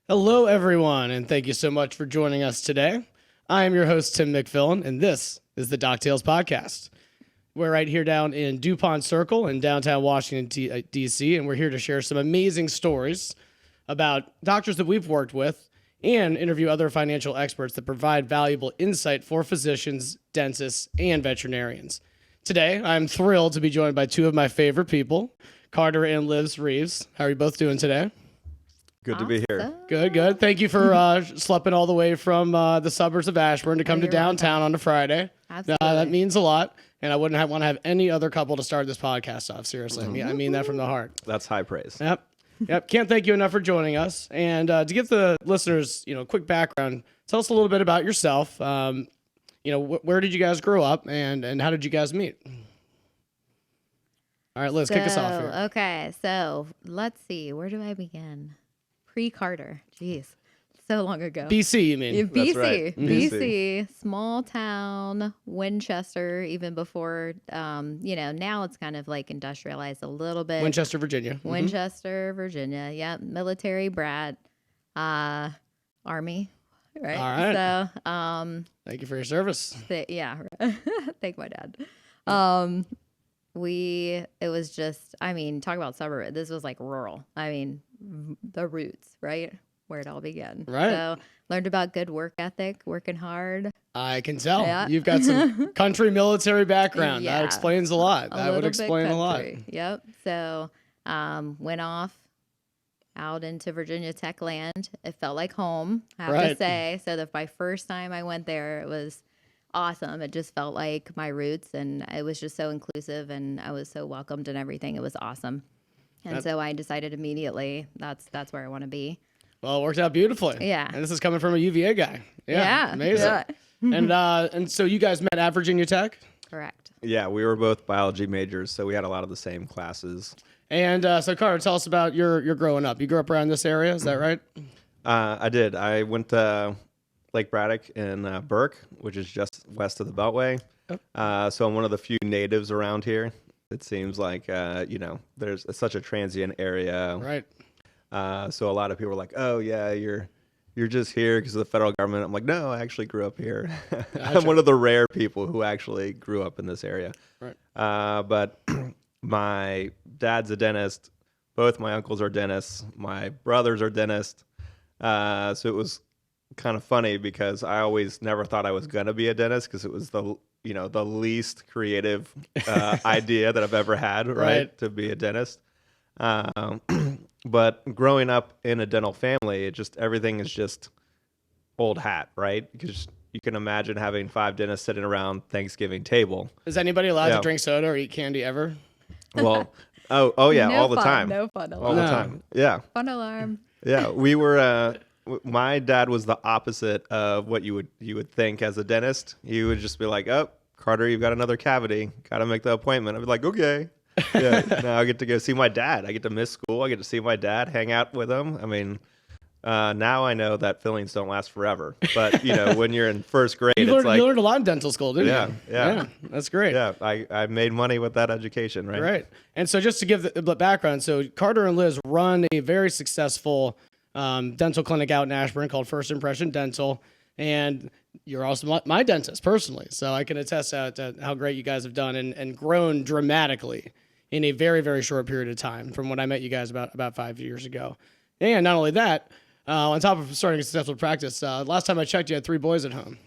Hello, everyone, and thank you so much for joining us today. I am your host, Tim McFillin, and this is the DocTales podcast. We're right here down in DuPont Circle in downtown Washington, D.C., and we're here to share some amazing stories about doctors that we've worked with and interview other financial experts that provide valuable insight for physicians, dentists, and veterinarians. Today, I'm thrilled to be joined by two of my favorite people, Carter and Liz Reeves. How are you both doing today? Good to be here. Good. Thank you for schlepping all the way from the suburbs of Ashburn to come to downtown on a Friday. Absolutely. That means a lot, and I wouldn't want to have any other couple to start this podcast off. Seriously, I mean that from the heart. That's high praise. Yep. Can't thank you enough for joining us. And to give the listeners, quick background, tell us a little bit about yourself. Where did you guys grow up, and how did you guys meet? All right, Liz, kick us off here. Okay, so let's see. Where do I begin? Pre-Carter. Jeez. So long ago. BC, you mean? Yeah, BC. That's right. BC. Small town, Winchester, even before, now it's kind of like industrialized a little bit. Winchester, Virginia. Winchester, Virginia. Yep. Military brat. Army. Right. All right. So, thank you for your service. yeah. Thank my dad. It was just, talk about suburb. This was like rural. The roots, right? Where it all began. Right. So learned about good work ethic, working hard. I can tell. Yeah. You've got some country military background. Yeah. That explains a lot. That would explain a lot. Yep. So went off out into Virginia Tech land. It felt like home, I have to say. So my first time I went there, it was awesome. It just felt like my roots, and it was just so inclusive, and I was so welcomed and everything. It was awesome. And so I decided immediately that's where I want to be. Well, it worked out beautifully. Yeah. And this is coming from a UVA guy. Yeah. Amazing. Yeah. And so you guys met at Virginia Tech? Correct. Yeah, we were both biology majors, so we had a lot of the same classes. And so Carter, tell us about your growing up. You grew up around this area, is that right? I did. I went to Lake Braddock in Burke, which is just west of the Beltway. So I'm one of the few natives around here. It seems like, there's such a transient area. Right. So a lot of people are like, oh, yeah, you're just here because of the federal government. I'm like, no, I actually grew up here. Gotcha. I'm one of the rare people who actually grew up in this area. Right. But my dad's a dentist. Both my uncles are dentists. My brothers are dentists. So it was kind of funny because I always never thought I was going to be a dentist because it was the least creative idea that I've ever had, right? To be a dentist. But growing up in a dental family, everything is just old hat, right? Because you can imagine having 5 dentists sitting around Thanksgiving table. Is anybody allowed to drink soda or eat candy ever? Well, oh yeah, No all the fun, time. No fun alarm. All the time. Yeah. Fun alarm. Yeah, we were. My dad was the opposite of what you would think as a dentist. He would just be like, "Oh, Carter, you've got another cavity. Got to make the appointment." I'd be like, "Okay." Yeah. Now I get to go see my dad. I get to miss school. I get to see my dad, hang out with him. Now I know that fillings don't last forever. But when you're in first grade, You learned a lot in dental school, didn't you? Yeah. That's great. Yeah, I made money with that education, right? Right. And so just to give the background, so Carter and Liz run a very successful dental clinic out in Ashburn called First Impression Dental. And you're also my dentist personally. So I can attest to how great you guys have done and grown dramatically in a very, very short period of time from when I met you guys about 5 years ago. And not only that, on top of starting a successful practice, last time I checked, you had 3 boys at home.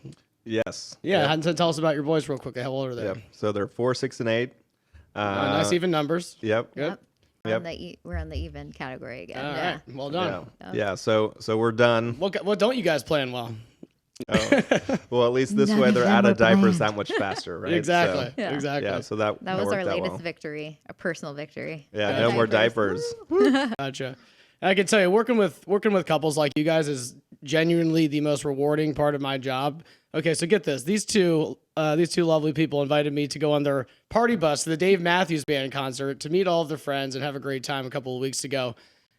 Yes. Yeah. Yep. Tell us about your boys real quick. How old are they? Yep. So they're 4, 6, and 8. Nice even numbers. Yep. Good. Yep. We're on the even category again. All right. Well done. Yeah. So we're done. What don't you guys plan well? Oh. Well, at least this way they're out of diapers that much faster, right? Exactly. So, Exactly. Yeah. So that was our worked out latest well. victory, a personal victory. Yeah. No more diapers. Gotcha. And I can tell you, working with couples like you guys is genuinely the most rewarding part of my job. Okay, so get this: these two lovely people invited me to go on their party bus to the Dave Matthews Band concert to meet all of their friends and have a great time a couple of weeks ago.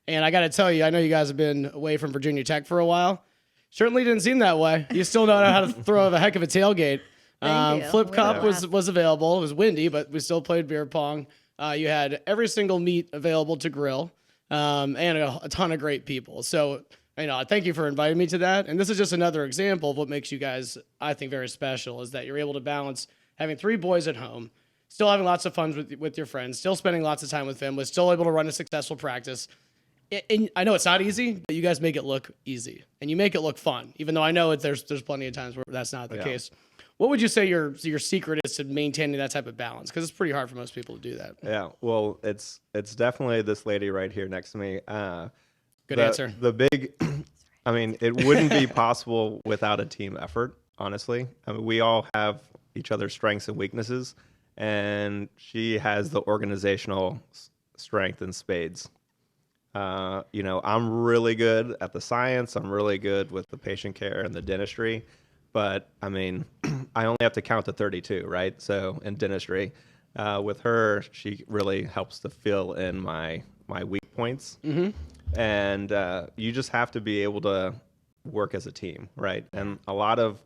And I got to tell you, I know you guys have been away from Virginia Tech for a while. Certainly didn't seem that way. You still know how to throw a heck of a tailgate. Flip Cup was available. It was windy, but we still played beer pong. You had every single meat available to grill, and a ton of great people. So Thank you for inviting me to that. And this is just another example of what makes you guys, I think, very special, is that you're able to balance having 3 boys at home, still having lots of fun with your friends, still spending lots of time with family, still able to run a successful practice. And I know it's not easy, but you guys make it look easy and you make it look fun, even though I know there's plenty of times where that's not the case. What would you say your secret is to maintaining that type of balance? Because it's pretty hard for most people to do that. Yeah, well, it's definitely this lady right here next to me. Good answer. The big, I mean, it wouldn't be possible without a team effort, honestly. I mean, we all have each other's strengths and weaknesses, and she has the organizational strength in spades. I'm really good at the science. I'm really good with the patient care and the dentistry. But, I mean, I only have to count to 32, right? So in dentistry, with her, she really helps to fill in my weak points. Mm-hmm. And you just have to be able to work as a team, right? And a lot of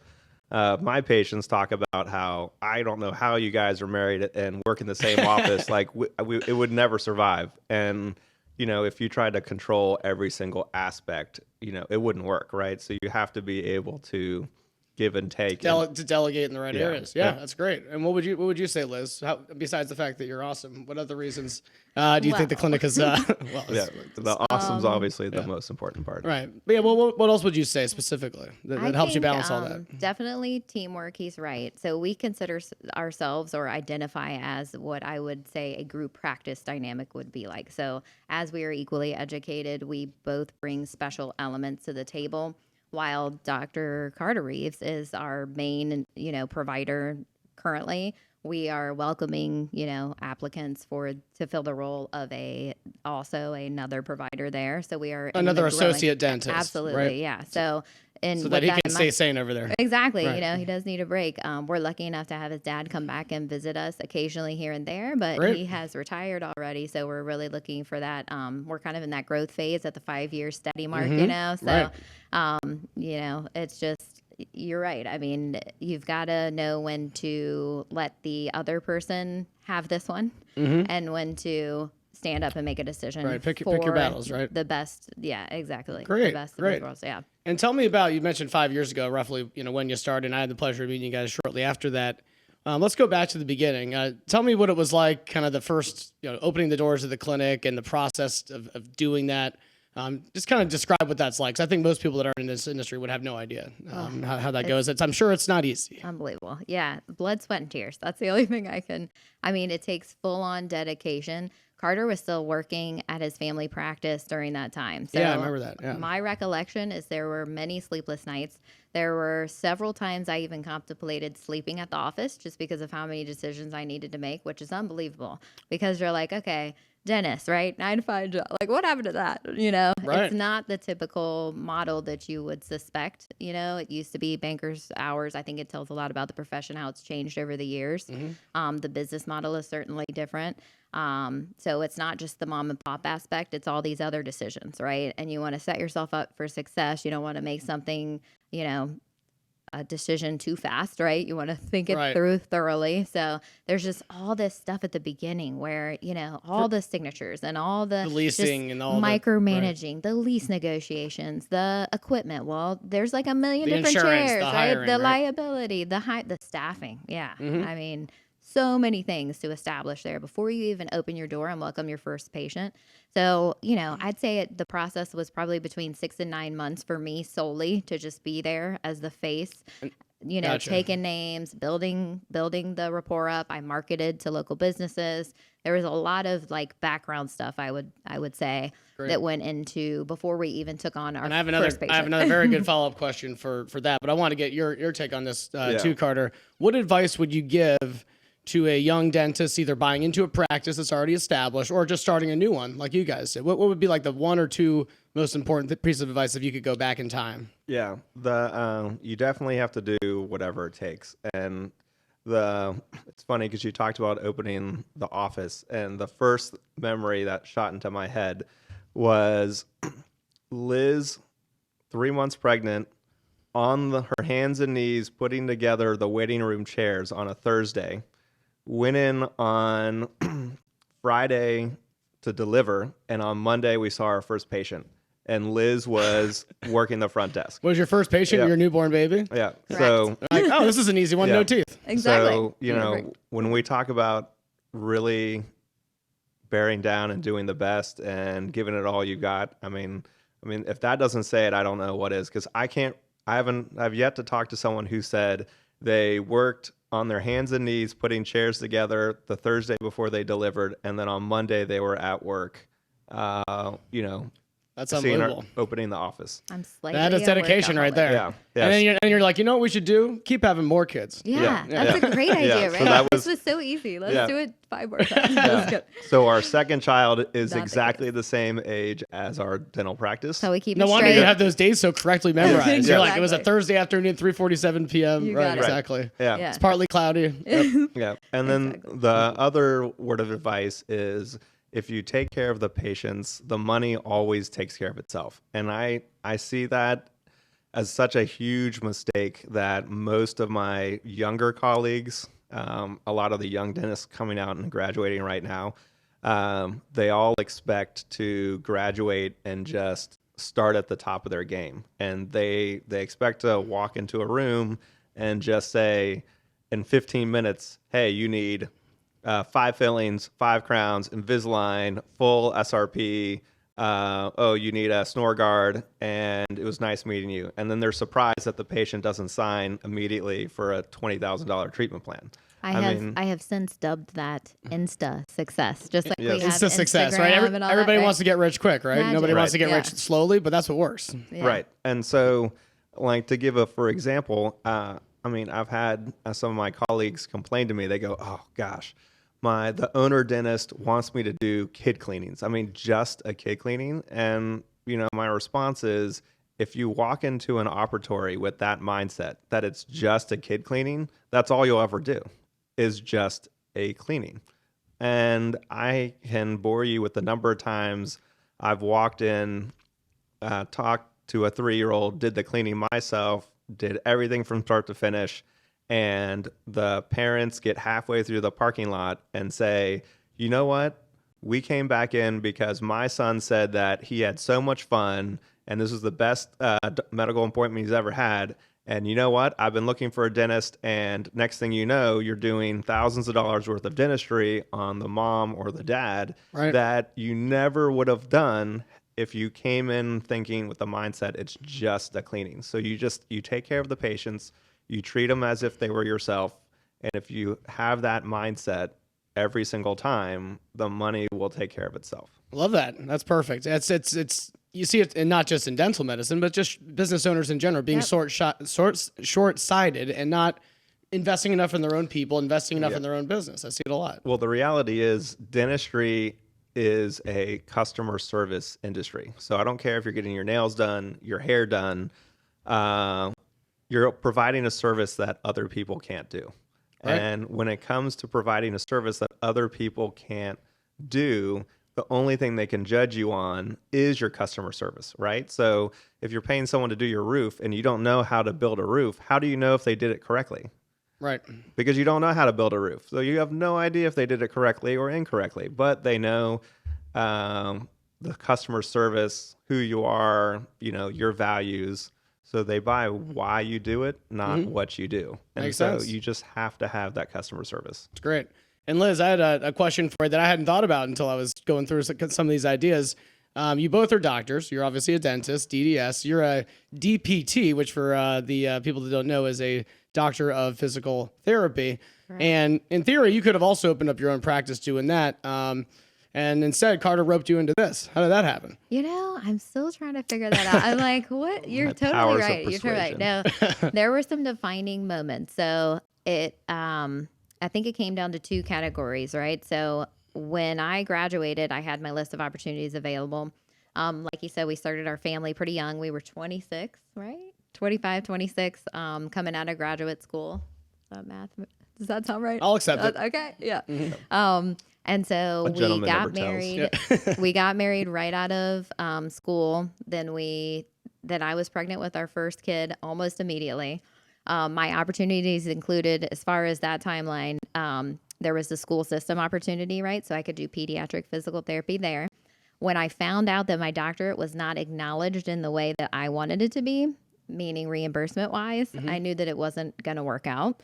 my patients talk about how, I don't know how you guys are married and work in the same office. Like, it would never survive. And if you try to control every single aspect, it wouldn't work, right? So you have to be able to give and take. To delegate in the right areas. Yeah, that's great. And what would you say, Liz? Besides the fact that you're awesome, what other reasons do you think the clinic is? The awesome's obviously the most important part. Right. But yeah, what else would you say specifically that helps you balance all that? Definitely teamwork. He's right. So we consider ourselves or identify as what I would say a group practice dynamic would be like. So as we are equally educated, we both bring special elements to the table. While Dr. Carter Reeves is our main, provider currently, we are welcoming, applicants to fill the role of also another provider there. So we are another associate dentist. Absolutely, right? Yeah. So that he can stay sane over there. Exactly. Right. He does need a break. We're lucky enough to have his dad come back and visit us occasionally here and there, but Great. He has retired already. So we're really looking for that. We're kind of in that growth phase at the 5-year steady mark, So, right. It's just, you're right. I mean, you've got to know when to let the other person have this one and when to stand up and make a decision. Right. Pick your battles, right? The best. Yeah, exactly. Great. The best of both worlds. Yeah. And tell me about, you mentioned 5 years ago, roughly, when you started, and I had the pleasure of meeting you guys shortly after that. Let's go back to the beginning. Tell me what it was like, kind of the first, opening the doors of the clinic and the process of doing that. Just kind of describe what that's like, because I think most people that are in this industry would have no idea how that goes. I'm sure it's not easy. Unbelievable. Yeah. Blood, sweat, and tears. That's the only thing it takes full-on dedication. Carter was still working at his family practice during that time. So yeah, I remember that. Yeah. My recollection is there were many sleepless nights. There were several times I even contemplated sleeping at the office just because of how many decisions I needed to make, which is unbelievable because you're like, okay, dentist, right? 9 to 5 job. Like, what happened to that? Right. It's not the typical model that you would suspect. It used to be banker's hours. I think it tells a lot about the profession, how it's changed over the years. The business model is certainly different. So it's not just the mom and pop aspect. It's all these other decisions, right? And you want to set yourself up for success. You don't want to make something, a decision too fast, right? You want to think it through thoroughly. So there's just all this stuff at the beginning where, all the signatures and all the leasing and all micromanaging, the lease negotiations, the equipment. Well, there's like a million different chairs, the right? hiring, The liability, the staffing. Yeah. I mean, so many things to establish there before you even open your door and welcome your first patient. So, I'd say the process was probably between 6 and 9 months for me solely to just be there as the face, Gotcha. taking names, building the rapport up. I marketed to local businesses. There was a lot of background stuff I would say that went into before we even took on our first patient. I have another very good follow-up question for that, but I want to get your take on this too, Carter. What advice would you give to a young dentist either buying into a practice that's already established or just starting a new one like you guys did? What would be like the 1 or 2 most important piece of advice if you could go back in time? Yeah, you definitely have to do whatever it takes. And it's funny because you talked about opening the office, and the first memory that shot into my head was Liz, 3 months pregnant, on her hands and knees putting together the waiting room chairs on a Thursday. Went in on Friday to deliver, and on Monday we saw our first patient. and Liz was working the front desk. Was your first patient your newborn baby? Yeah. Correct. So, Like, oh, this is an easy one, no teeth. Exactly. so when we talk about really bearing down and doing the best and giving it all you got, I mean, if that doesn't say it, I don't know what is, because I've yet to talk to someone who said they worked on their hands and knees putting chairs together the Thursday before they delivered, and then on Monday they were at work, That's unbelievable. Opening the office. I'm slightly That is dedication right there. Yeah. Yes. And then you're like, you know what we should do? Keep having more kids. Yeah, Yeah. that's a great idea, So right? that This was so easy. Let's do it 5 more times. Yeah. Let's go. So our second child is Not exactly the same age as our dental practice. So we keep No it wonder straight. you have those days so correctly memorized. You're like, it was a Exactly. Thursday afternoon, 3:47 p.m. You Right, got it. exactly. Yeah. Yeah. It's partly cloudy. Yeah. And then Exactly. the other word of advice is, if you take care of the patients, the money always takes care of itself. And I see that as such a huge mistake that most of my younger colleagues, a lot of the young dentists coming out and graduating right now, they all expect to graduate and just start at the top of their game. And they expect to walk into a room and just say in 15 minutes, hey, you need 5 fillings, 5 crowns, Invisalign, full SRP. You need a snore guard, and it was nice meeting you. And then they're surprised that the patient doesn't sign immediately for a $20,000 treatment plan. I have since dubbed that Insta success, just like we have It's the success, Instagram right? and all Everybody that, wants to get rich quick, right? Magic. Nobody wants to Right. get rich slowly, but that's what works. Yeah. Right. And so, like, to give for example, I've had some of my colleagues complain to me. They go, oh, gosh, the owner dentist wants me to do kid cleanings. I mean, just a kid cleaning. And, my response is, if you walk into an operatory with that mindset that it's just a kid cleaning, that's all you'll ever do, is just a cleaning. And I can bore you with the number of times I've walked in, talked to a 3-year-old, did the cleaning myself, did everything from start to finish, and the parents get halfway through the parking lot and say, you know what? We came back in because my son said that he had so much fun and this was the best medical appointment he's ever had. And you know what? I've been looking for a dentist, and next thing you know, you're doing thousands of dollars worth of dentistry on the mom or the dad that you never would have done if you came in thinking with the mindset it's just a cleaning. So you take care of the patients, you treat them as if they were yourself, and if you have that mindset every single time, the money will take care of itself. Love that. That's perfect. It's you see it, and not just in dental medicine, but just business owners in general being short-sighted and not investing enough in their own people, investing enough in their own business. I see it a lot. Well, the reality is dentistry is a customer service industry. So I don't care if you're getting your nails done, your hair done, you're providing a service that other people can't do. Right. And when it comes to providing a service that other people can't do, the only thing they can judge you on is your customer service, right? So if you're paying someone to do your roof and you don't know how to build a roof, how do you know if they did it correctly? Right. Because you don't know how to build a roof. So you have no idea if they did it correctly or incorrectly, but they know the customer service, who you are, your values. So they buy why you do it, not what you do. And Makes so sense. you just have to have that customer service. It's great. And Liz, I had a question for you that I hadn't thought about until I was going through some of these ideas. You both are doctors. You're obviously a dentist, DDS. You're a DPT, which for the people that don't know is a doctor of physical therapy. Right. And in theory, you could have also opened up your own practice doing that. And instead, Carter roped you into this. How did that happen? I'm still trying to figure that out. I'm like, what? You're My totally powers of right. You're totally right. No, there were some defining moments. So I think it came down to 2 categories, right? So when I graduated, I had my list of opportunities available. Like you said, we started our family pretty young. We were 26, right? 25, 26, coming out of graduate school. Math? Does that sound right? I'll accept it. Okay, yeah. And so A we gentleman got never tells. married. We got married right out of school. Then I was pregnant with our first kid almost immediately. My opportunities included, as far as that timeline, there was the school system opportunity, right? So I could do pediatric physical therapy there. when I found out that my doctorate was not acknowledged in the way that I wanted it to be, meaning reimbursement wise, I knew that it wasn't going to work out.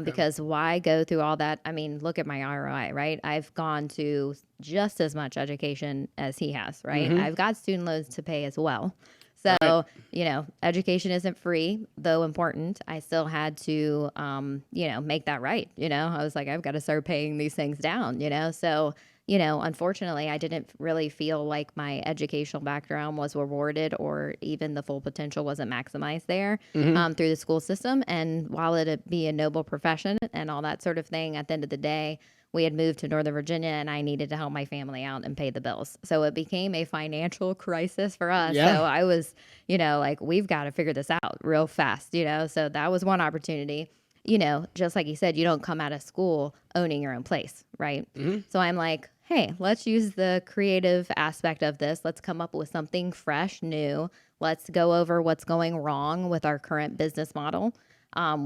Because why go through all that? I mean, look at my ROI, right? I've gone to just as much education as he has, right? I've got student loans to pay as well. So, education isn't free, though important. I still had to, make that right. I was like, I've got to start paying these things down, So, unfortunately, I didn't really feel like my educational background was rewarded or even the full potential wasn't maximized there through the school system. And while it'd be a noble profession and all that sort of thing, at the end of the day, we had moved to Northern Virginia and I needed to help my family out and pay the bills. So it became a financial crisis for us. Yeah. So I was, like, we've got to figure this out real fast, So that was one opportunity. Just like you said, you don't come out of school owning your own place, right? So I'm like, hey, let's use the creative aspect of this. Let's come up with something fresh, new. Let's go over what's going wrong with our current business model,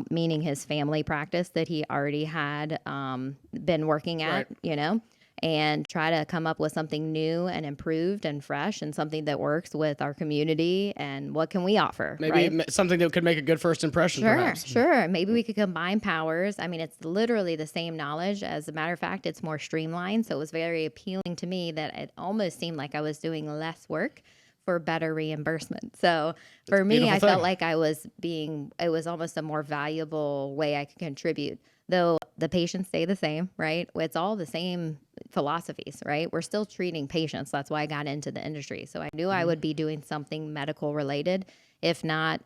meaning his family practice that he already had been working at, and try to come up with something new and improved and fresh and something that works with our community and what can we offer. Maybe right? something that could make a good first impression, perhaps. Sure. Maybe we could combine powers. I mean, it's literally the same knowledge. As a matter of fact, it's more streamlined. So it was very appealing to me that it almost seemed like I was doing less work for better reimbursement. So for me, I felt like it was almost a more valuable way I could contribute. Though the patients stay the same, right? It's all the same philosophies, right? We're still treating patients. That's why I got into the industry. So I knew I would be doing something medical related, if not,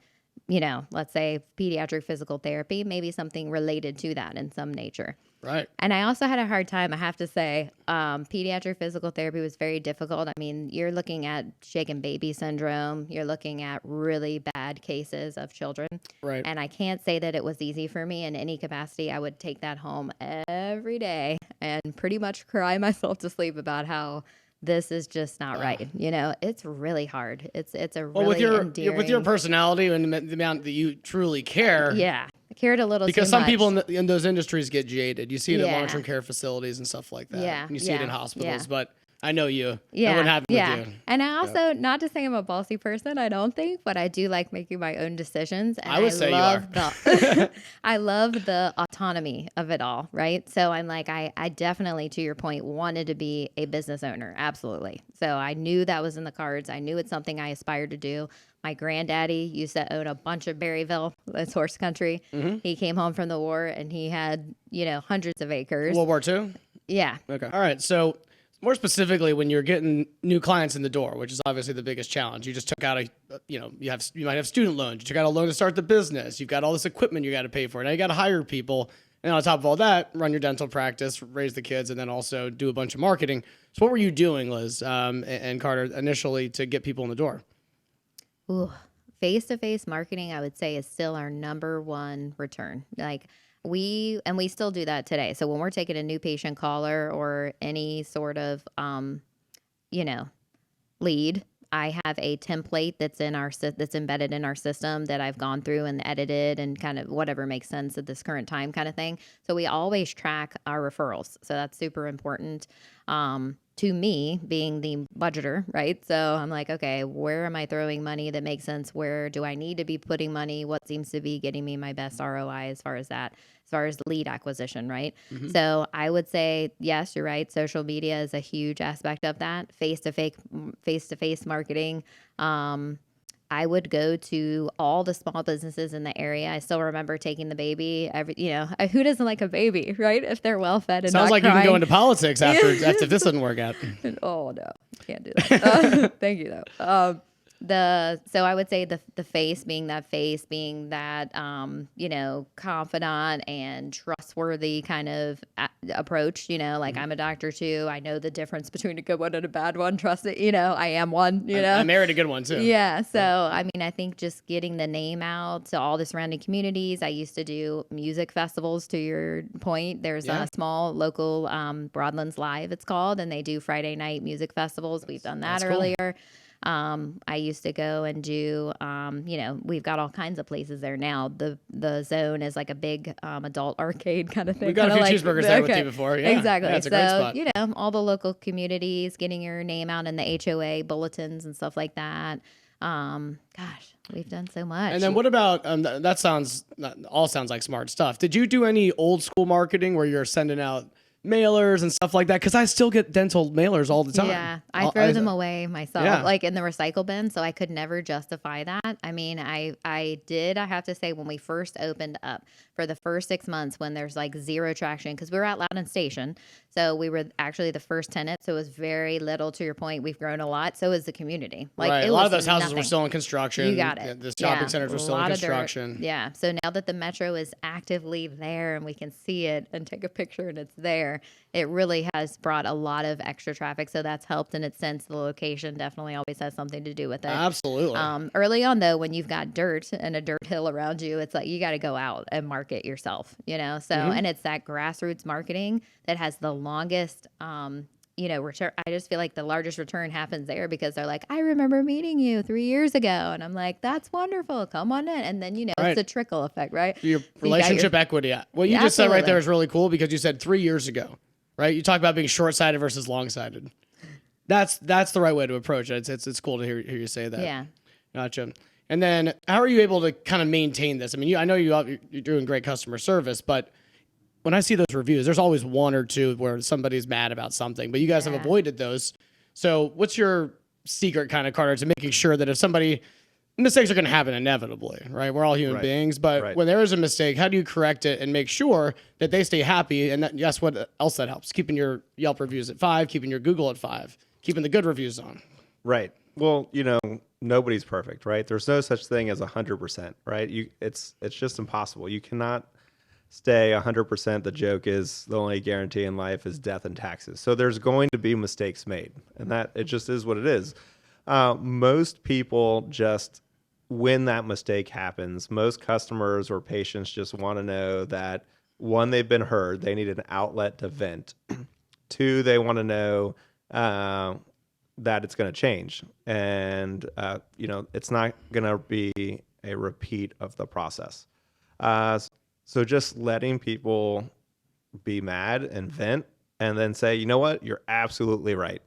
let's say pediatric physical therapy, maybe something related to that in some nature. Right. And I also had a hard time, I have to say. Pediatric physical therapy was very difficult. I mean, you're looking at shaken baby syndrome. You're looking at really bad cases of children. Right. And I can't say that it was easy for me in any capacity. I would take that home every day and pretty much cry myself to sleep about how this is just not right. It's really hard. It's a really endearing. With your personality and the amount that you truly care. Yeah. I cared a little because too some much. people in those industries get jaded. You see it in long-term care facilities and stuff like that. Yeah. And you see it in hospitals, Yeah. but I know you. Yeah. That wouldn't happen with you. And I also, not to say I'm a bossy person, I don't think, but I do like making my own decisions. And I would say love you are. I love the autonomy of it all, right? So I'm like, I definitely, to your point, wanted to be a business owner. Absolutely. So I knew that was in the cards. I knew it's something I aspired to do. My granddaddy used to own a bunch of Berryville. That's horse country. He came home from the war and he had, hundreds of acres. World War II? Yeah. Okay. All right. So more specifically, when you're getting new clients in the door, which is obviously the biggest challenge, you just took out you might have student loans. You took out a loan to start the business. You've got all this equipment you got to pay for. Now you got to hire people. And on top of all that, run your dental practice, raise the kids, and then also do a bunch of marketing. So what were you doing, Liz and Carter, initially to get people in the door? Ooh, face-to-face marketing, I would say, is still our number one return. We still do that today. So when we're taking a new patient caller or any sort of, lead, I have a template that's embedded in our system that I've gone through and edited and kind of whatever makes sense at this current time kind of thing. So we always track our referrals. So that's super important. To me, being the budgeter, right? So I'm like, okay, where am I throwing money that makes sense? Where do I need to be putting money? What seems to be getting me my best ROI as far as lead acquisition, right? So I would say, yes, you're right. Social media is a huge aspect of that. Face-to-face marketing. I would go to all the small businesses in the area. I still remember taking the baby. Who doesn't like a baby, right? If they're well fed and sounds not like crying. You can go into politics after this doesn't work out. Oh no, can't do that. Thank you though. So I would say the face being that confidant and trustworthy kind of approach, I'm a doctor too. I know the difference between a good one and a bad one. Trust it. I am one, I married a good one too. Yeah. So, I mean, I think just getting the name out to all the surrounding communities. I used to do music festivals, to your point. There's a small local, Broadlands Live it's called, and they do Friday night music festivals. We've done that earlier. Cool. I used to go and do, we've got all kinds of places there now. The Zone is like a big adult arcade kind of thing. We got a few like, cheeseburgers there with you before. Yeah, exactly. Yeah, it's a great spot. All the local communities, getting your name out in the HOA bulletins and stuff like that. Gosh, we've done so much. And then what about that all sounds like smart stuff. Did you do any old school marketing where you're sending out mailers and stuff like that? Because I still get dental mailers all the time. Yeah, I throw them away myself, Yeah. like in the recycle bin. So I could never justify that. I mean, I have to say, when we first opened up for the first 6 months, when there's like zero traction, because we were at Loudon Station. So we were actually the first tenant. So it was very little. To your point, we've grown a lot. So is the community. Like, right. it A lot was of those houses nothing. were still in construction. You got it. The shopping centers were a still in lot of dirt. construction. Yeah. So now that the metro is actively there and we can see it and take a picture and it's there, it really has brought a lot of extra traffic. So that's helped in its sense. The location definitely always has something to do with it. Absolutely. Early on, though, when you've got dirt and a dirt hill around you, it's like you got to go out and market yourself, So, and it's that grassroots marketing that has the longest, return. I just feel like the largest return happens there, because they're like, I remember meeting you 3 years ago. And I'm like, that's wonderful. Come on in. And then, Right. it's a trickle effect, right? Your So relationship equity. What you Yeah, just said right absolutely. there is really cool, because you said 3 years ago, right? You talk about being short-sighted versus long-sighted. That's the right way to approach it. It's cool to hear you say that. Yeah. Gotcha. And then how are you able to kind of maintain this? I mean, I know you're doing great customer service, but when I see those reviews, there's always one or two where somebody's mad about something, but you guys have Yeah. avoided those. So what's your secret kind of, Carter, to making sure that if mistakes are going to happen inevitably, right? We're all human Right. beings, but Right. when there is a mistake, how do you correct it and make sure that they stay happy? And guess what else that helps? Keeping your Yelp reviews at 5, keeping your Google at 5, keeping the good reviews on. Right. Well, nobody's perfect, right? There's no such thing as 100%, right? It's just impossible. You cannot stay 100%. The joke is the only guarantee in life is death and taxes. So there's going to be mistakes made, and that it just is what it is. Most people just, when that mistake happens, most customers or patients just want to know that, one, they've been heard, they need an outlet to vent. Two, they want to know that it's going to change, and it's not going to be a repeat of the process. So just letting people be mad and vent, and then say, you know what, you're absolutely right.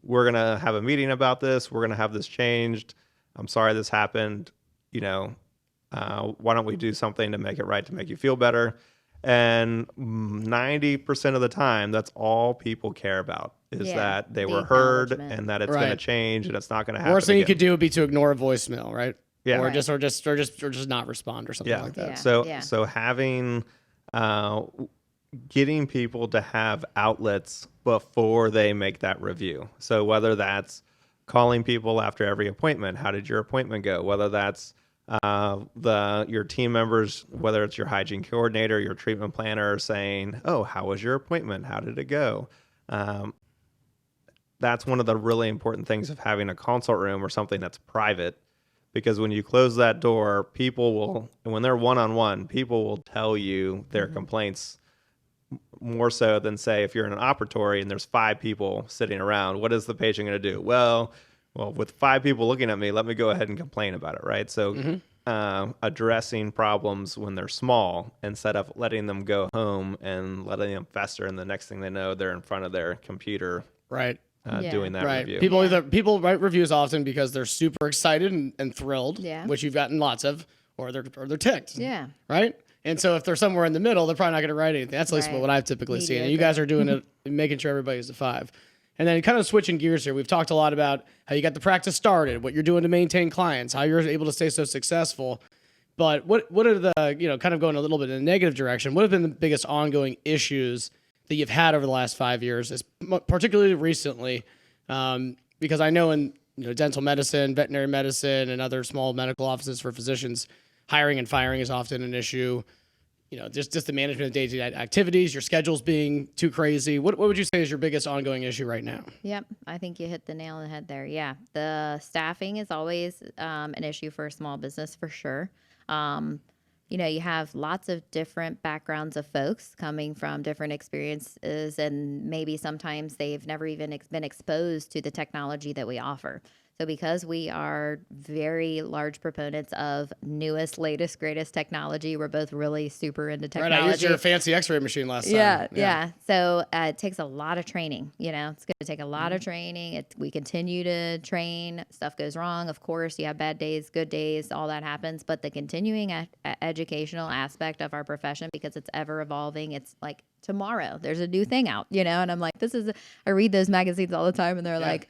We're going to have a meeting about this. We're going to have this changed. I'm sorry this happened. Why don't we do something to make it right, to make you feel better? And 90% of the time, that's all people care about, is that they the were heard acknowledgement. and that it's going to Right. change and it's not going to happen Worst thing you again. could do would be to ignore a voicemail, right? Yeah. Or Right. just not respond or something Yeah. like that. Yeah. So having, getting people to have outlets before they make that review. So whether that's calling people after every appointment, how did your appointment go? Whether that's your team members, whether it's your hygiene coordinator, your treatment planner, saying, "Oh, how was your appointment? How did it go?" That's one of the really important things of having a consult room or something that's private, because when you close that door, people will, and when they're one-on-one, people will tell you their complaints more so than, say, if you're in an operatory and there's 5 people sitting around, what is the patient going to do? Well, with 5 people looking at me, let me go ahead and complain about it, right? So addressing problems when they're small instead of letting them go home and letting them fester, and the next thing they know, they're in front of their computer Right. doing that Right. review. People write reviews often because they're super excited and thrilled, Yeah. which you've gotten lots of, or they're ticked. Yeah. Right. And so if they're somewhere in the middle, they're probably not going to write anything. That's at least Right. what I've typically seen. And you Mediocre. guys are doing it, making sure everybody's a 5. And then kind of switching gears here, we've talked a lot about how you got the practice started, what you're doing to maintain clients, how you're able to stay so successful. But what are the, kind of going a little bit in a negative direction, what have been the biggest ongoing issues that you've had over the last 5 years, particularly recently? Because I know in dental medicine, veterinary medicine, and other small medical offices for physicians, hiring and firing is often an issue. Just the management of day-to-day activities, your schedules being too crazy. What would you say is your biggest ongoing issue right now? Yep, I think you hit the nail on the head there. Yeah, the staffing is always an issue for a small business for sure. You have lots of different backgrounds of folks coming from different experiences, and maybe sometimes they've never even been exposed to the technology that we offer. So because we are very large proponents of newest, latest, greatest technology, we're both really super into technology. Right, I used your fancy X-ray machine last time. time. Yeah. So it takes a lot of training. It's going to take a lot of training. We continue to train. Stuff goes wrong. Of course, you have bad days, good days, all that happens. But the continuing educational aspect of our profession, because it's ever evolving, it's like tomorrow there's a new thing out, and I'm like, I read those magazines all the time, and they're like,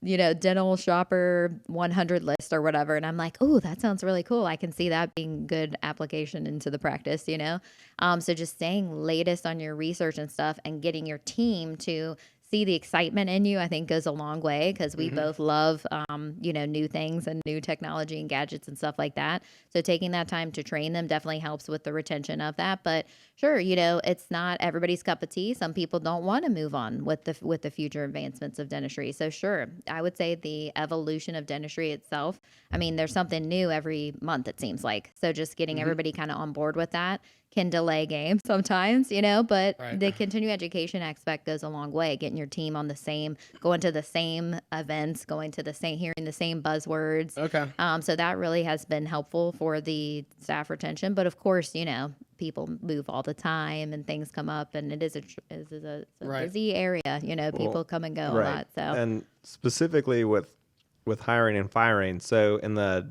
dental shopper 100 list or whatever. And I'm like, oh, that sounds really cool. I can see that being good application into the practice, So just staying latest on your research and stuff and getting your team to see the excitement in you, I think goes a long way, because we both love, new things and new technology and gadgets and stuff like that. So taking that time to train them definitely helps with the retention of that. But sure, it's not everybody's cup of tea. Some people don't want to move on with the future advancements of dentistry. So sure, I would say the evolution of dentistry itself, I mean, there's something new every month, it seems like. So just getting everybody kind of on board with that can delay games sometimes, but the continuing education aspect goes a long way. Getting your team on the same, going to the same events, hearing the same buzzwords. Okay. So that really has been helpful for the staff retention. But of course, people move all the time and things come up, and it is a busy area. People come and go a lot. So and specifically with hiring and firing. So in the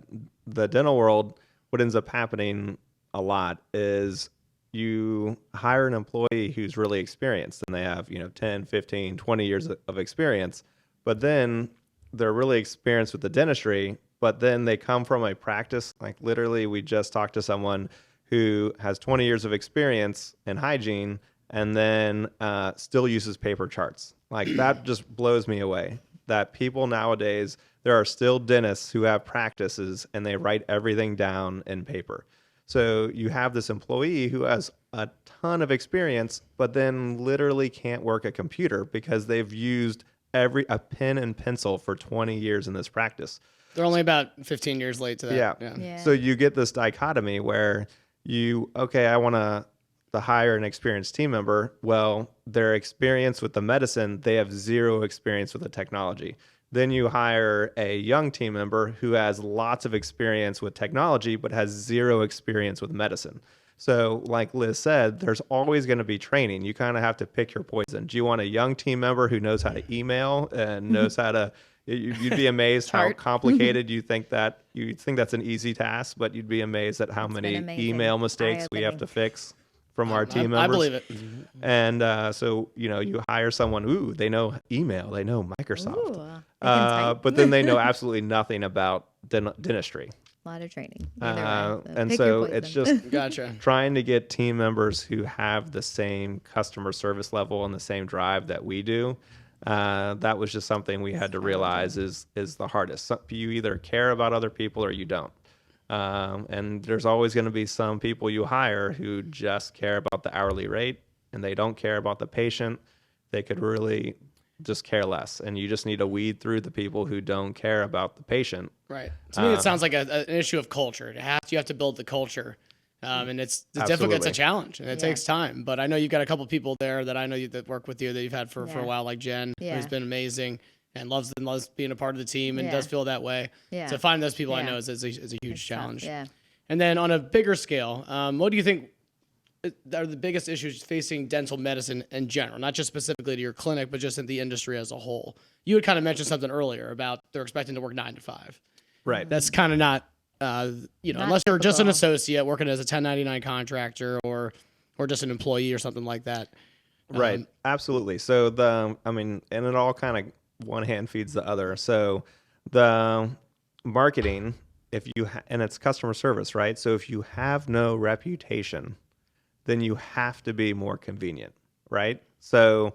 dental world, what ends up happening a lot is you hire an employee who's really experienced, and they have 10, 15, 20 years of experience, but then they're really experienced with the dentistry, but then they come from a practice, like literally we just talked to someone who has 20 years of experience in hygiene and then still uses paper charts. Like that just blows me away, that people nowadays, there are still dentists who have practices and they write everything down in paper. So you have this employee who has a ton of experience, but then literally can't work a computer because they've used a pen and pencil for 20 years in this practice. They're only about 15 years late to that. Yeah. So you get this dichotomy where I want to hire an experienced team member. Well, their experience with the medicine, they have zero experience with the technology. Then you hire a young team member who has lots of experience with technology, but has zero experience with medicine. So like Liz said, there's always going to be training. You kind of have to pick your poison. Do you want a young team member who knows how to email and knows how to, you'd be amazed how complicated you think that's an easy task, but you'd be amazed at how many email mistakes we have to fix from our team members. I believe it. And so, you hire someone, they know email, they know Microsoft, but then they know absolutely nothing about dentistry. A lot of training. And so it's just trying to get team members who have the same customer service level and the same drive that we do. That was just something we had to realize is the hardest. You either care about other people or you don't. And there's always going to be some people you hire who just care about the hourly rate and they don't care about the patient. They could really just care less. And you just need to weed through the people who don't care about the patient. Right. To me, it sounds like an issue of culture. You have to build the culture. And it's difficult. It's a challenge and it takes time. But I know you've got a couple people there that I know that work with you that you've had for a while, like Jen, who's been amazing and loves being a part of the team and does feel that way. Yeah. So finding those people I know is a huge challenge. Yeah. And then on a bigger scale, what do you think are the biggest issues facing dental medicine in general, not just specifically to your clinic, but just in the industry as a whole? You had kind of mentioned something earlier about they're expecting to work 9 to 5. Right. That's kind of not, unless you're just an associate working as a 1099 contractor or just an employee or something like that. Right. Absolutely. So and it all kind of one hand feeds the other. So the marketing, and it's customer service, right? So if you have no reputation, then you have to be more convenient, right? So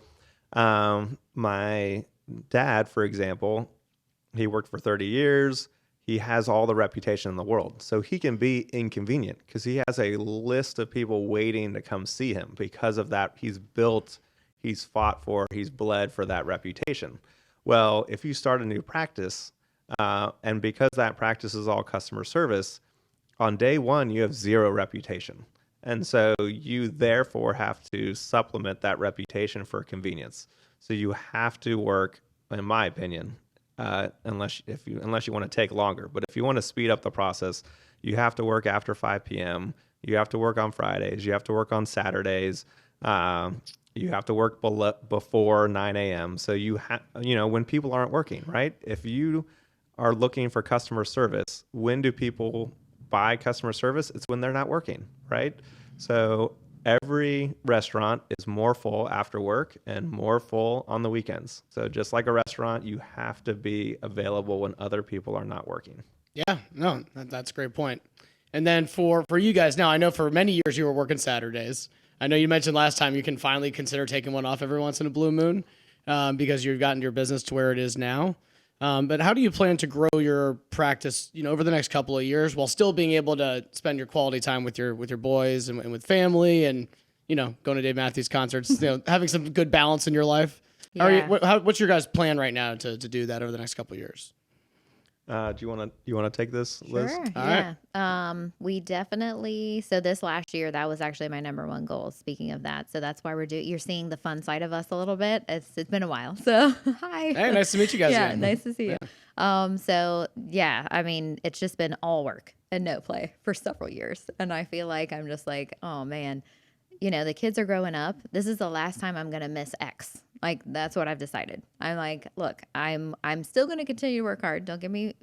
my dad, for example, he worked for 30 years. He has all the reputation in the world. So he can be inconvenient because he has a list of people waiting to come see him because of that. He's fought for, he's bled for that reputation. Well, if you start a new practice, and because that practice is all customer service, on day one, you have zero reputation. And so you therefore have to supplement that reputation for convenience. So you have to work, in my opinion, unless you want to take longer. But if you want to speed up the process, you have to work after 5 p.m. You have to work on Fridays. You have to work on Saturdays. You have to work before 9 a.m. So when people aren't working, right? If you are looking for customer service, when do people buy customer service? It's when they're not working, right? So every restaurant is more full after work and more full on the weekends. So just like a restaurant, you have to be available when other people are not working. Yeah, no, that's a great point. And then for you guys now, I know for many years you were working Saturdays. I know you mentioned last time you can finally consider taking one off every once in a blue moon because you've gotten your business to where it is now. But how do you plan to grow your practice, over the next couple of years while still being able to spend your quality time with your boys and with family and, going to Dave Matthews concerts, having some good balance in your life? Yeah. What's your guys' plan right now to do that over the next couple of years? Do you want to take this, Liz? Sure. All Yeah. We definitely, so this last year, that was actually my number one goal, speaking of that. So that's why you're seeing the fun side of us a little bit. It's been a while. So hi. Hey, nice to meet you guys Yeah. again. Nice to see you. So yeah, I mean, it's just been all work and no play for several years. And I feel like I'm just like, oh man, the kids are growing up. This is the last time I'm going to miss X. Like, that's what I've decided. I'm like, look, I'm still going to continue to work hard. Don't get me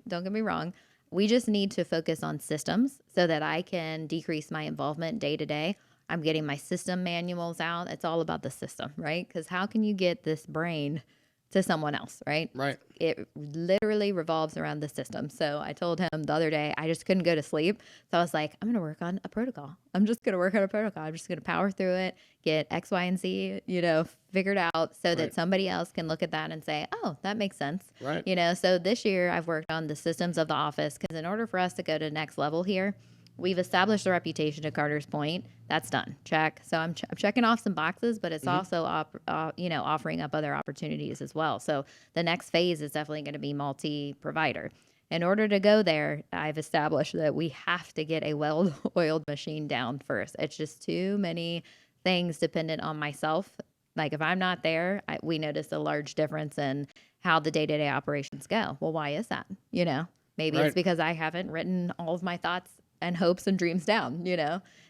wrong. We just need to focus on systems so that I can decrease my involvement day to day. I'm getting my system manuals out. It's all about the system, right? Because how can you get this brain to someone else, right? Right. It literally revolves around the system. So I told him the other day, I just couldn't go to sleep. So I was like, I'm going to work on a protocol. I'm just going to power through it, get X, Y, and Z, figured out so that somebody else can look at that and say, oh, that makes sense. Right. So this year I've worked on the systems of the office because in order for us to go to next level here, we've established a reputation, to Carter's point. That's done. Check. So I'm checking off some boxes, but it's also offering up other opportunities as well. So the next phase is definitely going to be multi-provider. In order to go there, I've established that we have to get a well-oiled machine down first. It's just too many things dependent on myself. Like if I'm not there, we notice a large difference in how the day-to-day operations go. Well, why is that? Maybe it's because I haven't written all of my thoughts and hopes and dreams down,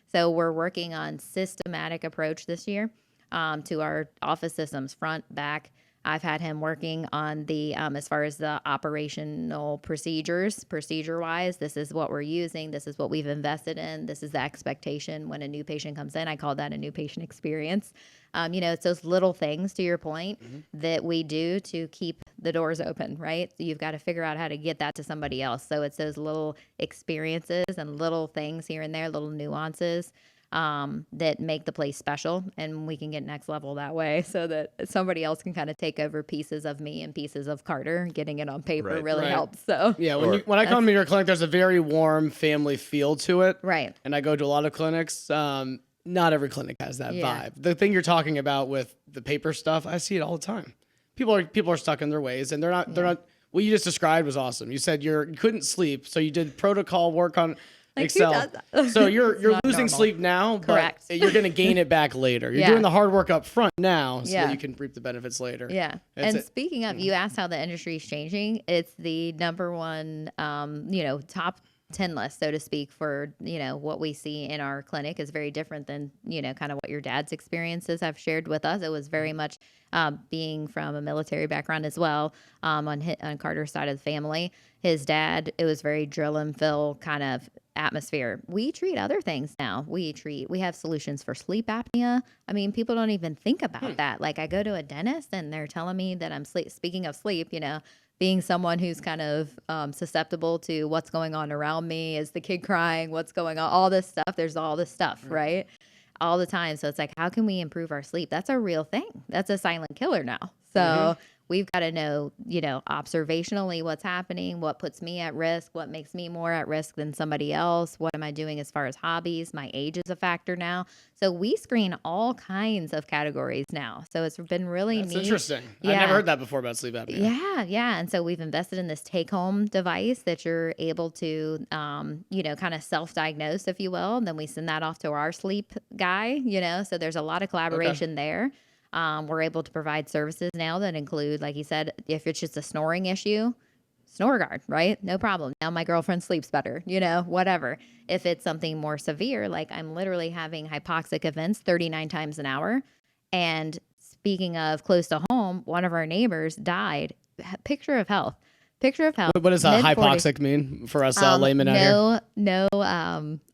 So we're working on systematic approach this year to our office systems, front, back. I've had him working on the, as far as the operational procedure-wise, this is what we're using. This is what we've invested in. This is the expectation when a new patient comes in. I call that a new patient experience. It's those little things, to your point, that we do to keep the doors open, right? So you've got to figure out how to get that to somebody else. So it's those little experiences and little things here and there, little nuances that make the place special, and we can get next level that way so that somebody else can kind of take over pieces of me and pieces of Carter. Getting it on paper really helps. So yeah, when I come to your clinic, there's a very warm family feel to it. Right. And I go to a lot of clinics. Not every clinic has that vibe. The thing you're talking about with the paper stuff, I see it all the time. People are stuck in their ways, and they're not. What you just described was awesome. You said you couldn't sleep, so you did protocol work on Excel. So you're losing normal. Sleep now, Correct. but you're going to gain it back later. You're doing the hard work up front now so that you can reap the benefits later. Yeah. Speaking of, you asked how the industry is changing. It's the number one, top 10 list, so to speak, for, what we see in our clinic is very different than, kind of what your dad's experiences have shared with us. It was very much being from a military background as well, on Carter's side of the family. His dad, it was very drill and fill kind of atmosphere. We treat other things now. We have solutions for sleep apnea. I mean, people don't even think about that. Like I go to a dentist and they're telling me that I'm speaking of sleep, being someone who's kind of susceptible to what's going on around me. Is the kid crying? What's going on? All this stuff. There's all this stuff, right? All the time. So it's like, how can we improve our sleep? That's a real thing. That's a silent killer now. So we've got to know, observationally what's happening, what puts me at risk, what makes me more at risk than somebody else. What am I doing as far as hobbies? My age is a factor now. So we screen all kinds of categories now. So it's been really neat. That's interesting. Yeah. I never heard that before about sleep apnea. Yeah. And so we've invested in this take-home device that you're able to, kind of self-diagnose, if you will. And then we send that off to our sleep guy, so there's a lot of collaboration there. We're able to provide services now that include, like you said, if it's just a snoring issue, snore guard, right? No problem. Now my girlfriend sleeps better, whatever. If it's something more severe, like I'm literally having hypoxic events 39 times an hour. And speaking of close to home, one of our neighbors died. Picture of health. Picture of health. What does hypoxic mean for us laymen out here? No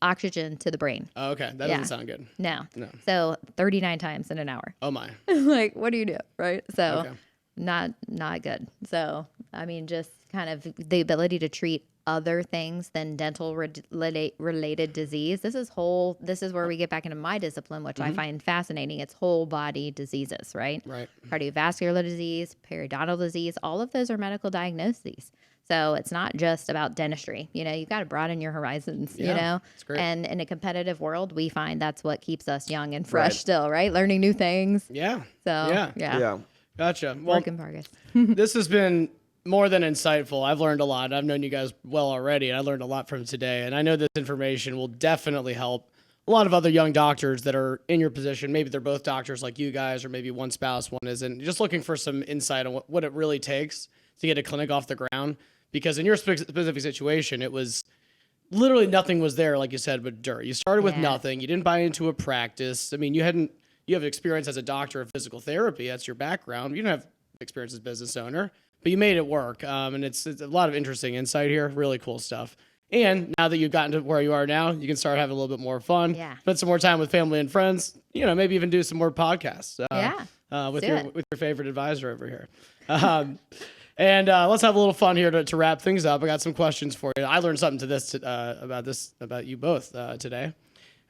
oxygen to the brain. Oh, okay. That doesn't sound good. No. So 39 times in an hour. Oh my. Like, what do you do? Right. So Okay. not good. So, I mean, just kind of the ability to treat other things than dental related disease. This is where we get back into my discipline, which I find fascinating. It's whole body diseases, right? Right. Cardiovascular disease, periodontal disease, all of those are medical diagnoses. So it's not just about dentistry. You've got to broaden your horizons, That's great. And in a competitive world, we find that's what keeps us young and fresh still, right? Learning new things. Yeah. So, Yeah. Gotcha. Well, work in progress. this has been more than insightful. I've learned a lot. I've known you guys well already, and I learned a lot from today. And I know this information will definitely help a lot of other young doctors that are in your position. Maybe they're both doctors like you guys, or maybe one spouse, one isn't. Just looking for some insight on what it really takes to get a clinic off the ground. Because in your specific situation, it was literally nothing was there, like you said, but dirt. You started with nothing. You didn't buy into a practice. I mean, you have experience as a doctor of physical therapy. That's your background. You don't have experience as a business owner, but you made it work. And it's a lot of interesting insight here. Really cool stuff. And now that you've gotten to where you are now, you can start having a little bit more fun. Yeah. Spend some more time with family and friends. Maybe even do some more podcasts. With your favorite advisor over here. And let's have a little fun here to wrap things up. I got some questions for you. I learned something about you both today.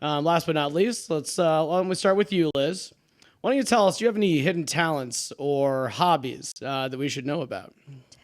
Last but not least, let's start with you, Liz. Why don't you tell us, do you have any hidden talents or hobbies that we should know about?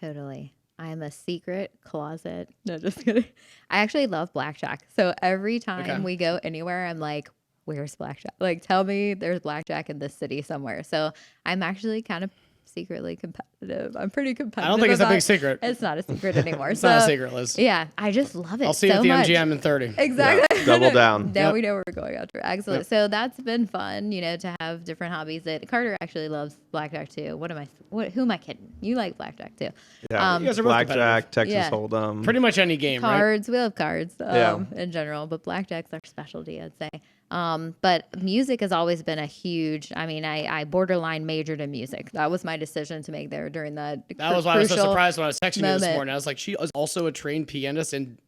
Totally. I'm a secret closet. No, just kidding. I actually love blackjack. So every time we go anywhere, I'm like, where's blackjack? Like, tell me there's blackjack in this city somewhere. So I'm actually kind of secretly competitive. I'm pretty competitive. I don't think it's a big secret. It's not a secret anymore. It's not a secret, Liz. Yeah, I just love it. I'll see you so at the much. MGM in 30. Exactly. Yeah, double down. Now we know where we're going after. Excellent. Yep. So that's been fun, to have different hobbies. That Carter actually loves blackjack too. Who am I kidding? You like blackjack too. Yeah. You guys are both blackjack, Texas Hold'em. Pretty much any game, cards. We love cards Yeah. in general, but blackjack's our specialty, I'd say. But music has always been a huge, I borderline majored in music. That was my decision to make there during that. That was why I was so surprised when I was texting you this moment. morning. I was like, she is also a trained pianist and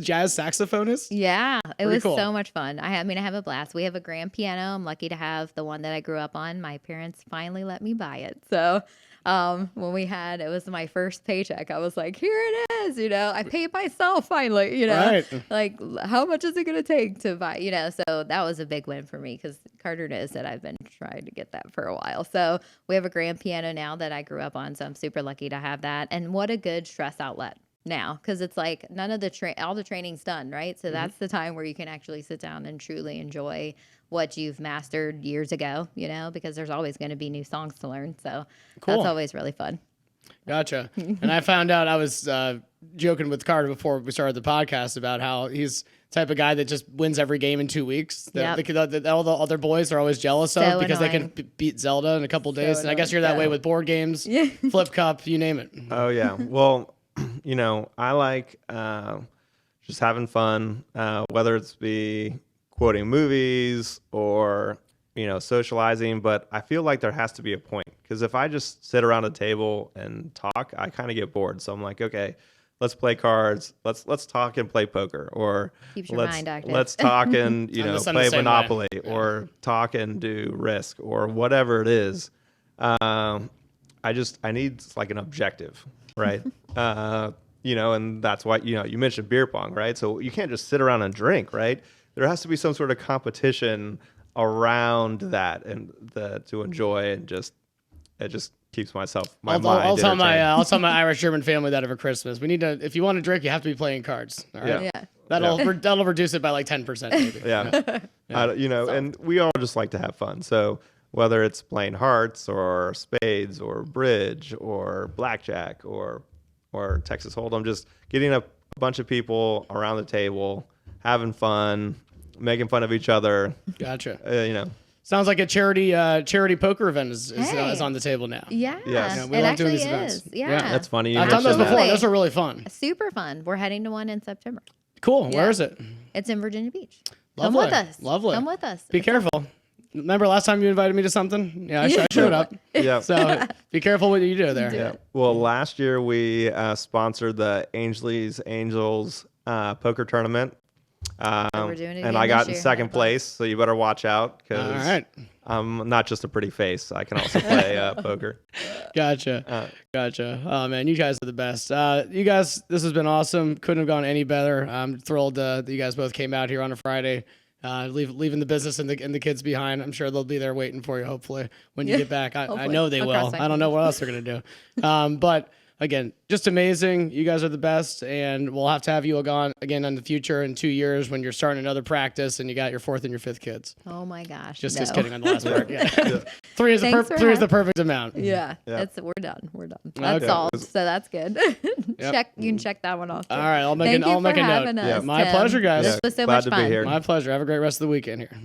jazz saxophonist? Yeah, it Pretty was cool. so much fun. I have a blast. We have a grand piano. I'm lucky to have the one that I grew up on. My parents finally let me buy it. So when it was my first paycheck, I was like, here it is, I paid myself finally, Right. like how much is it going to take to buy, so that was a big win for me because Carter knows that I've been trying to get that for a while. So we have a grand piano now that I grew up on. So I'm super lucky to have that. And what a good stress outlet now, because it's like none of all the training's done, right? So that's the time where you can actually sit down and truly enjoy what you've mastered years ago, because there's always going to be new songs to learn. So Cool. That's always really fun. Gotcha. And I found out, I was joking with Carter before we started the podcast about how he's the type of guy that just wins every game in 2 weeks. That all the other boys are always jealous So of because annoying. they can beat Zelda in a couple days. And I guess annoying. you're that way So- with board games, Yeah. Flip Cup, you name it. Oh yeah. Well, I like just having fun, whether it's be quoting movies or socializing. But I feel like there has to be a point, because if I just sit around a table and talk, I kind of get bored. So I'm like, okay, let's play cards. Let's talk and play poker, or Keeps your mind active. let's talk and I'm the play same Monopoly, way. or talk and do Risk, or whatever it is. I need like an objective, right? And that's why you mentioned beer pong, right? So you can't just sit around and drink, right? There has to be some sort of competition around that, and to enjoy, and it just keeps my mind I'll tell my entertained. I'll tell my Irish German family that over Christmas. We need to, if you want to drink, you have to be playing cards. All right. Yeah. That'll reduce it by like 10% maybe. Yeah. And we all just like to have fun. So whether it's playing hearts or spades or bridge or blackjack or Texas Hold'em, just getting a bunch of people around the table, having fun, making fun of each other. Gotcha. Sounds like a charity poker event is on the table now. Yeah, Yes. Yeah, we it love doing actually these events. is. Yeah. Yeah. That's funny. You I've done those mentioned that. before. Those are really fun. Super fun. We're heading to one in September. Cool. Where Yeah. is it? It's in Virginia Beach. Lovely. Come with us. Lovely. Come with us. Be careful. Remember last time you invited me to something? Yeah, I showed up. Yeah. So be careful what you do there. Yeah. Well, last year we sponsored the Ainsley's Angels poker tournament. we're doing it and again I got this in year. second place, so you better watch out because All right. I'm not just a pretty face. I can also play poker. Gotcha. Gotcha. Oh, man, you guys are the best. You guys, this has been awesome. Couldn't have gone any better. I'm thrilled that you guys both came out here on a Friday. Leaving the business and the kids behind. I'm sure they'll be there waiting for you, hopefully, when you get back. I Hopefully. know they I'll will. cross I don't know what else they're going to do. But again, just amazing. You guys are the best, and we'll have to have you on again in the future in 2 years when you're starting another practice and you got your fourth and your fifth kids. Oh my gosh. Just no. kidding on the last part. Yeah. Three is Thanks for three is the perfect amount. Yeah, Yeah. we're done. We're done. That's Okay. solved. So that's good. You can check that one off. All right, I'll make Thank you a for note. having us, My Tim. pleasure, guys. This was so Glad much to be fun. here. My pleasure. Have a great rest of the weekend here.